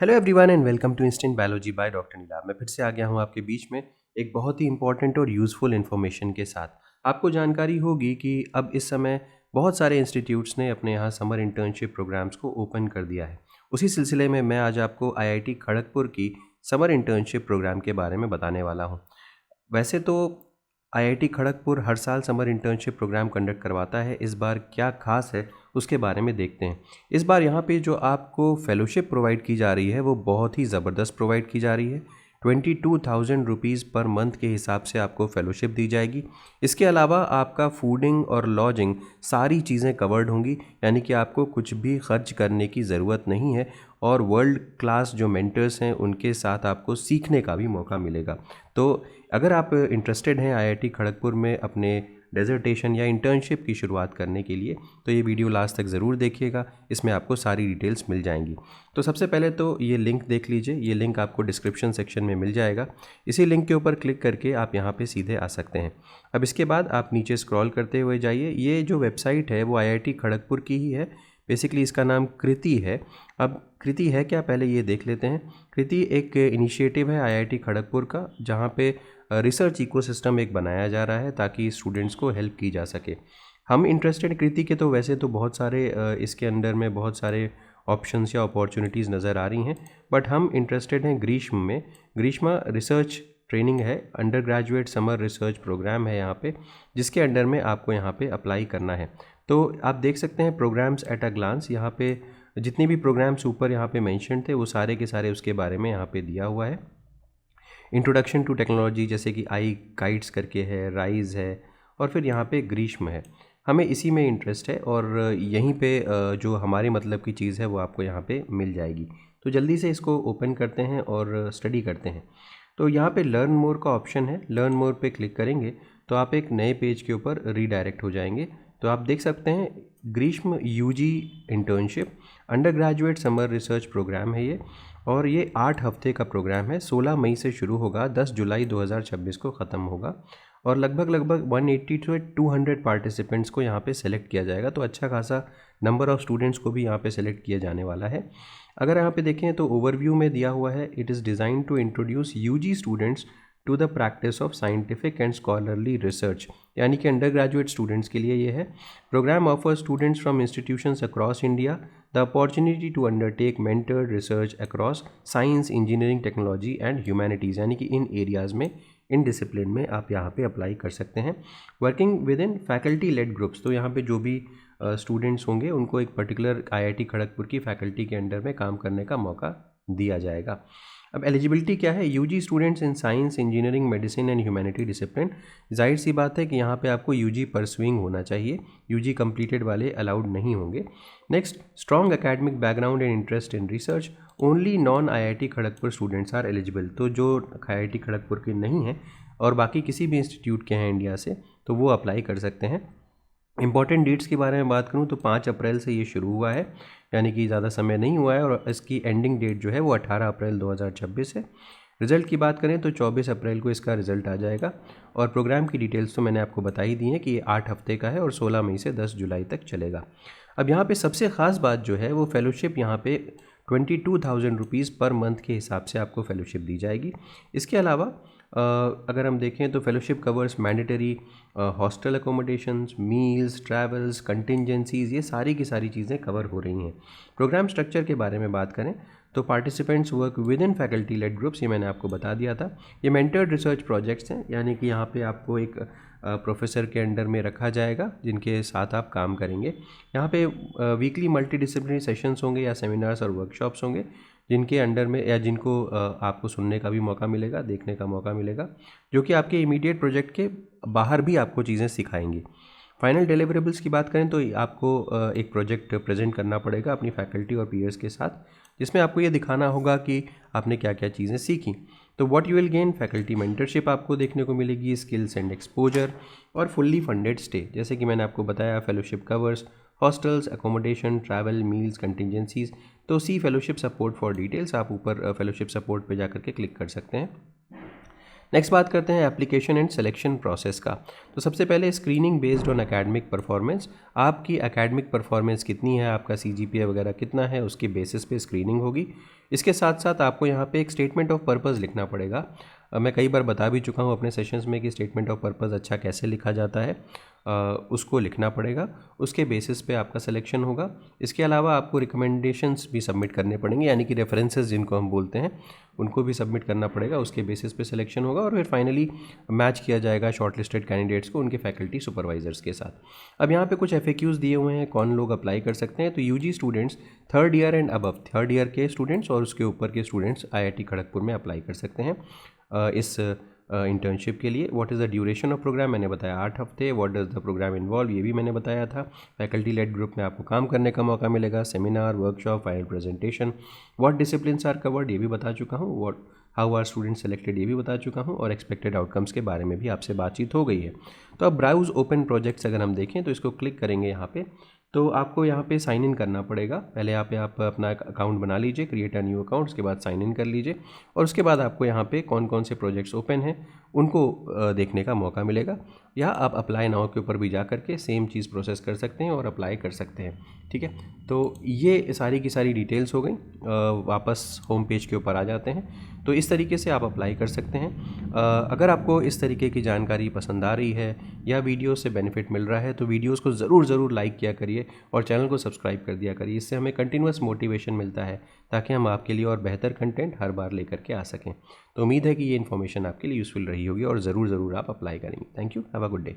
Hello everyone and welcome to instant biology by doctor Neelabh. मैं फिर से आ गया हूँ आपके बीच में एक बहुत ही इंपॉर्टेंट और यूज़फुल इन्फॉर्मेशन के साथ। आपको जानकारी होगी कि अब इस समय बहुत सारे इंस्टीट्यूट्स ने अपने यहाँ समर इंटर्नशिप प्रोग्राम्स को ओपन कर दिया है। उसी सिलसिले में मैं आज आपको आईआईटी खड़गपुर की समर इंटर्नशिप प्रोग्राम के बारे में बताने वाला हूँ। वैसे तो आईआईटी खड़गपुर हर साल समर इंटर्नशिप प्रोग्राम कंडक्ट करवाता है। इस बार क्या खास है उसके बारे में देखते हैं। इस बार यहाँ पे जो आपको फेलोशिप प्रोवाइड की जा रही है वो बहुत ही ज़बरदस्त प्रोवाइड की जा रही है। 22,000 रुपीज़ पर मंथ के हिसाब से आपको फेलोशिप दी जाएगी। इसके अलावा आपका फूडिंग और लॉजिंग सारी चीज़ें कवर्ड होंगी, यानी कि आपको कुछ भी खर्च करने की ज़रूरत नहीं है और वर्ल्ड क्लास जो मेंटर्स हैं उनके साथ आपको सीखने का भी मौका मिलेगा। तो अगर आप इंटरेस्टेड हैं आईआईटी खड़गपुर में अपने डेजर्टेशन या इंटर्नशिप की शुरुआत करने के लिए, तो ये वीडियो लास्ट तक ज़रूर देखिएगा। इसमें आपको सारी डिटेल्स मिल जाएंगी। तो सबसे पहले तो ये लिंक देख लीजिए। ये लिंक आपको डिस्क्रिप्शन सेक्शन में मिल जाएगा। इसी लिंक के ऊपर क्लिक करके आप यहाँ पे सीधे आ सकते हैं। अब इसके बाद आप नीचे स्क्रॉल करते हुए जाइए। ये जो वेबसाइट है वो आईआईटी खड़गपुर की ही है। बेसिकली इसका नाम कृति है। अब कृति है क्या, पहले ये देख लेते हैं। कृति एक इनिशिएटिव है आईआईटी खड़गपुर का, जहाँ पे रिसर्च इकोसिस्टम एक बनाया जा रहा है ताकि स्टूडेंट्स को हेल्प की जा सके। हम इंटरेस्टेड कृति के तो वैसे तो बहुत सारे इसके अंडर में बहुत सारे ऑप्शंस या अपॉर्चुनिटीज़ नज़र आ रही हैं, बट हम इंटरेस्टेड हैं ग्रीष्म में। ग्रीष्मा रिसर्च ट्रेनिंग है, undergraduate summer research program है यहाँ पे, जिसके अंडर में आपको यहाँ पे अप्लाई करना है। तो आप देख सकते हैं प्रोग्राम्स एट अ ग्लांस। यहाँ पे जितने भी प्रोग्राम्स ऊपर यहाँ पे मेंशन थे वो सारे के सारे उसके बारे में यहाँ पे दिया हुआ है। इंट्रोडक्शन टू टेक्नोलॉजी जैसे कि आई काइट्स करके है, राइज है, और फिर यहाँ पे ग्रीष्म है। हमें इसी में इंटरेस्ट है और यहीं पे जो हमारे मतलब की चीज़ है वो आपको यहाँ पे मिल जाएगी। तो जल्दी से इसको ओपन करते हैं और स्टडी करते हैं। तो यहाँ पे लर्न मोर का ऑप्शन है। लर्न मोर पे क्लिक करेंगे तो आप एक नए पेज के ऊपर रीडायरेक्ट हो जाएंगे। तो आप देख सकते हैं Grishma UG internship undergraduate summer research program है ये, और ये 8 हफ्ते का प्रोग्राम है। 16 मई से शुरू होगा, 10 जुलाई 2026 को ख़त्म होगा, और लगभग 180 से 200 पार्टिसिपेंट्स को यहाँ पे सेलेक्ट किया जाएगा। तो अच्छा खासा नंबर ऑफ़ स्टूडेंट्स को भी यहाँ पे सेलेक्ट किया जाने वाला है। अगर यहाँ पे देखें तो ओवरव्यू में दिया हुआ है, it is designed to introduce UG students to the practice of scientific and scholarly research, यानी कि अंडर ग्रेजुएट स्टूडेंट्स के लिए ये है। Program offer students from institutions across India the opportunity to undertake mentored research across science, engineering, technology and humanities, यानी कि इन areas में, in discipline में आप यहाँ पे अप्लाई कर सकते हैं। Working with in faculty led groups, तो यहाँ पे जो भी स्टूडेंट्स होंगे उनको एक पर्टिकुलर आईआईटी खड़गपुर की फैकल्टी के अंडर में काम करने का मौका दिया जाएगा। अब एलिजिबिलिटी क्या है? UG students in science, engineering, medicine and humanity discipline. जाहिर सी बात है कि यहाँ पे आपको यूजी परसुइंग होना चाहिए, यूजी कंप्लीटेड वाले अलाउड नहीं होंगे। Next, strong academic background and interest in research. Only non IIT Kharagpur students are eligible. तो जो आईआईटी खड़गपुर के नहीं हैं और बाकी किसी भी इंस्टीट्यूट के हैं इंडिया से, तो वो अप्लाई कर सकते हैं। इंपॉर्टेंट डेट्स के बारे में बात करूं तो 5 अप्रैल से ये शुरू हुआ है, यानी कि ज़्यादा समय नहीं हुआ है, और इसकी एंडिंग डेट जो है वो 18 अप्रैल 2026 है। रिज़ल्ट की बात करें तो 24 अप्रैल को इसका रिज़ल्ट आ जाएगा, और प्रोग्राम की डिटेल्स तो मैंने आपको बता ही दी है कि ये 8 हफ्ते का है और 16 मई से 10 जुलाई तक चलेगा। अब यहाँ पे सबसे ख़ास बात जो है वो फेलोशिप यहाँ पे 22,000 रुपीज़ पर मंथ के हिसाब से आपको फेलोशिप दी जाएगी। इसके अलावा अगर हम देखें तो fellowship covers mandatory hostel accommodations, meals, travels, contingencies, ये सारी की सारी चीज़ें कवर हो रही हैं। प्रोग्राम स्ट्रक्चर के बारे में बात करें तो participants work with in faculty led groups, ये मैंने आपको बता दिया था। ये मेंटर्ड रिसर्च प्रोजेक्ट्स हैं, यानी कि यहाँ पे आपको एक प्रोफेसर के अंडर में रखा जाएगा जिनके साथ आप काम करेंगे। यहाँ पे वीकली मल्टीडिसिप्लिनरी सेशंस होंगे या सेमिनार्स और वर्कशॉप्स होंगे, जिनके अंडर में या जिनको आपको सुनने का भी मौका मिलेगा, देखने का मौका मिलेगा, जो कि आपके इमीडिएट प्रोजेक्ट के बाहर भी आपको चीज़ें सिखाएंगी। फाइनल डिलीवरेबल्स की बात करें तो आपको एक प्रोजेक्ट प्रेजेंट करना पड़ेगा अपनी फैकल्टी और पीयर्स के साथ, जिसमें आपको ये दिखाना होगा कि आपने क्या क्या चीज़ें सीखी। तो what you will gain, faculty mentorship आपको देखने को मिलेगी, स्किल्स एंड एक्सपोजर, और फुल्ली फंडेड स्टे। जैसे कि मैंने आपको बताया, fellowship covers hostels, accommodation, travel, meals, contingencies. तो सी फेलोशिप सपोर्ट फॉर डिटेल्स, आप ऊपर फेलोशिप सपोर्ट पे जाकर के क्लिक कर सकते हैं। नेक्स्ट बात करते हैं एप्लीकेशन एंड सिलेक्शन प्रोसेस का। तो सबसे पहले screening based on academic performance, आपकी एकेडमिक परफॉर्मेंस कितनी है, आपका CGPA वगैरह कितना है, उसके बेसिस पे स्क्रीनिंग होगी। इसके साथ साथ आपको यहाँ पे एक स्टेटमेंट ऑफ पर्पस लिखना पड़ेगा। मैं कई बार बता भी चुका हूँ अपने सेशंस में कि स्टेटमेंट ऑफ पर्पस अच्छा कैसे लिखा जाता है। उसको लिखना पड़ेगा, उसके बेसिस पे आपका सिलेक्शन होगा। इसके अलावा आपको रिकमेंडेशंस भी सबमिट करने पड़ेंगे, यानी कि रेफरेंसेस जिनको हम बोलते हैं उनको भी सबमिट करना पड़ेगा। उसके बेसिस पे सिलेक्शन होगा और फिर फाइनली मैच किया जाएगा शॉर्टलिस्टेड कैंडिडेट्स को उनके फैकल्टी सुपरवाइजर्स के साथ। अब यहाँ पे कुछ FAQs दिए हुए हैं, कौन लोग अप्लाई कर सकते हैं। तो UG students, third year and above, third year के स्टूडेंट्स और उसके ऊपर के स्टूडेंट्स IIT खड़गपुर में अप्लाई कर सकते हैं इस इंटर्नशिप के लिए। What is the duration of program, मैंने बताया 8 हफ्ते। What does the program involve, ये भी मैंने बताया था। फैकल्टी लेड ग्रुप में आपको काम करने का मौका मिलेगा, seminar, workshop, final presentation. What disciplines are covered, ये भी बता चुका हूँ। What how are student selected, ये भी बता चुका हूँ। और एक्सपेक्टेड आउटकम्स के बारे में भी आपसे बातचीत हो गई है। तो अब ब्राउज ओपन प्रोजेक्ट्स अगर हम देखें तो इसको क्लिक करेंगे यहाँ पे, तो आपको यहाँ पे साइन इन करना पड़ेगा। पहले आप अपना अकाउंट बना लीजिए, क्रिएट अ न्यू अकाउंट, उसके बाद साइन इन कर लीजिए और उसके बाद आपको यहाँ पे कौन कौन से प्रोजेक्ट्स ओपन हैं उनको देखने का मौका मिलेगा। या आप अप्लाई नाउ के ऊपर भी जा करके सेम चीज़ प्रोसेस कर सकते हैं और अप्लाई कर सकते हैं। ठीक है, तो ये सारी की सारी डिटेल्स हो गई। वापस होम पेज के ऊपर आ जाते हैं। तो इस तरीके से आप अप्लाई कर सकते हैं। अगर आपको इस तरीके की जानकारी पसंद आ रही है या वीडियो से बेनिफिट मिल रहा है तो वीडियोस को ज़रूर लाइक किया करिए और चैनल को सब्सक्राइब कर दिया करिए। इससे हमें कंटिन्यूस मोटिवेशन मिलता है ताकि हम आपके लिए और बेहतर कंटेंट हर बार लेकर के आ सकें। तो उम्मीद है कि ये इन्फॉर्मेशन आपके लिए यूज़फुल रही होगी और ज़रूर आप अप्लाई करेंगे। Thank you, have a good day.